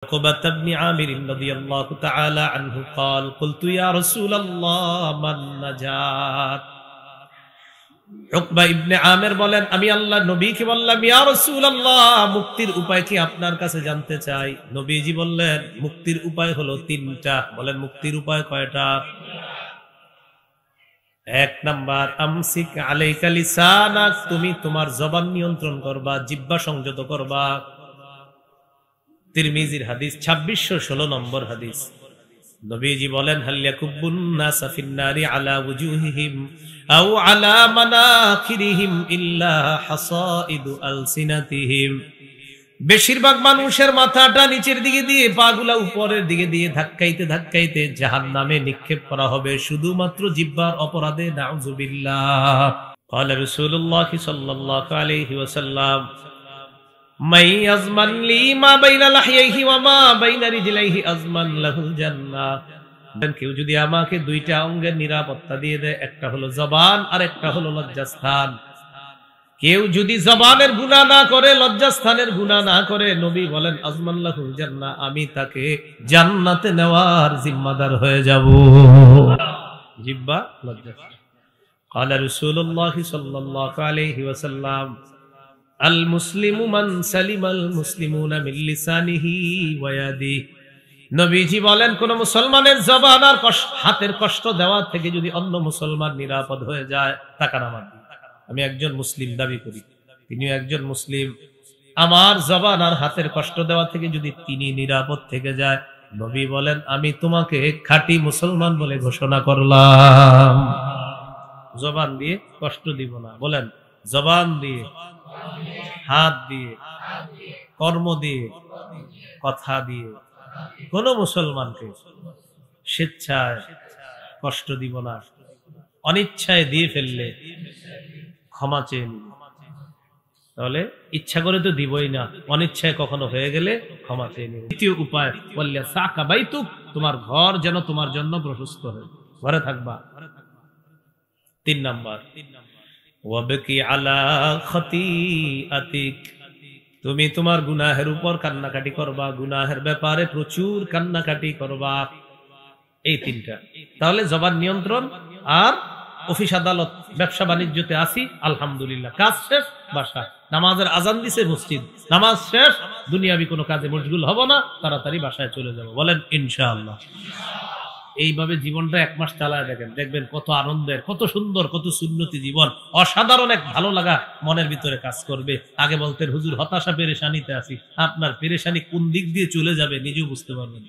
عقبة بن عامر رضي الله تعالى عنه قال قلت يا رسول الله من نجات উকবা ইবনে আমির বলেন আমি আল্লাহর নবীকে বললাম ইয়া রাসূলুল্লাহ মুক্তির উপায় কি আপনার কাছে জানতে চাই। নবীজি বললেন মুক্তির উপায় হলো তিনটা। বলেন মুক্তির উপায় কয়টা? এক নাম্বার আমসিক আলাইকা লিসানাক, তুমি তোমার জবান নিয়ন্ত্রণ করবা, জিহ্বা সংযত করবা। তিরমিজির হাদিস 2616 নম্বর হাদিস। নবীজি বলেন হাল ইয়াকুবুন নাসা ফিন্নারি আলা ওয়ুজুহিহিম আও আলা মানাখিরিহিম ইল্লা হাসাইদু আলসিনাতিহিম। বেশিরভাগ মানুষের মাথাটা নিচের দিকে দিয়ে পাগুলা উপরের দিকে দিয়ে ধাক্কাইতে ধাক্কাইতে জাহান্নামে নিক্ষেপ করা হবে শুধুমাত্র জিহ্বার অপরাধে। নাউযুবিল্লাহ। ক্বালা রাসূলুল্লাহ সাল্লাল্লাহু আলাইহি ওয়াসাল্লাম মান ইয়াজমান লি মা বাইনা লাহইহি ওয়া মা বাইনা রিজলাইহি আজমান লাহুল জান্নাহ। কেউ যদি আমাকে দুইটা অঙ্গের নিরাপত্তা দিয়ে দেয়, একটা হলো জবান আর একটা হলো লজ্জাস্থান, কেউ যদি জবানের গুনাহ না করে লজ্জাস্থানের গুনাহ না করে, নবী বলেন আজমান লাহুল জান্নাহ, আমি তাকে জান্নাতে নেওয়ার জিম্মাদার হয়ে যাব। জিহ্বা লজ্জাস্থান। ক্বালা রাসূলুল্লাহ সাল্লাল্লাহু আলাইহি ওয়াসাল্লাম আল মুসলিমু মান সালিমাল মুসলিমুনা মিন লিসানিহি ওয়া ইয়াদিহি। নবীজি বলেন কোন মুসলমানের জবান আর হাতের কষ্ট দেওয়া থেকে যদি অন্য মুসলমান নিরাপদ হয়ে যায়, টাকা নামাজ আমি একজন মুসলিম দাবি করি, তিনি একজন মুসলিম, আমার জবান আর হাতের কষ্ট দেওয়া থেকে যদি তিনি নিরাপদ থেকে যায়, নবী বলেন আমি তোমাকে খাঁটি মুসলমান বলে ঘোষণা করলাম। জবান দিয়ে কষ্ট দিব না। বলেন জবান দিয়ে, হাত দিয়ে, কর্ম দিয়ে, কথা দিয়ে কোন মুসলমানকে স্বেচ্ছায় কষ্ট দিব না। অনিচ্ছায় দিয়ে ফেললে ক্ষমা চেয়ে নিব। তাহলে ইচ্ছা করে তো দিবই না, অনিচ্ছায় কখনো হয়ে গেলে ক্ষমা চেয়ে নিব। দ্বিতীয় উপায় বললে সাকা বাইতুক, তোমার ঘর যেন তোমার জন্য প্রশস্ত হয়, ঘরে থাকবা। তিন নাম্বার ওয়াবকি আলা খাতিআতিক, তুমি তোমার গুনাহের উপর কান্নাকাটি করবা, গুনাহের ব্যাপারে প্রচুর কান্নাকাটি করবা। এই তিনটা। তাহলে জবান নিয়ন্ত্রণ, আর অফিস আদালত ব্যবসা বাণিজ্যতে আসি আলহামদুলিল্লাহ, কাজ শেষ বাসা, নামাজের আজান দিছে মসজিদ, নামাজ শেষ, দুনিয়াবি কোনো কাজে মশগুল হব না, তাড়াতাড়ি বাসায় চলে যাব। বলেন ইনশাআল্লাহ। এইভাবে জীবনটা 1 মাস চালায় দেখেন, দেখবেন কত আনন্দের, কত সুন্দর, কত সুন্নতি জীবন, অসাধারণ এক ভালো লাগা মনের ভিতরে কাজ করবে। আগে বলতেন হুজুর হতাশা পেরেশানিতে আছি, আপনার পেরেশানি কোন দিক দিয়ে চলে যাবে নিজেও বুঝতে পারবেন।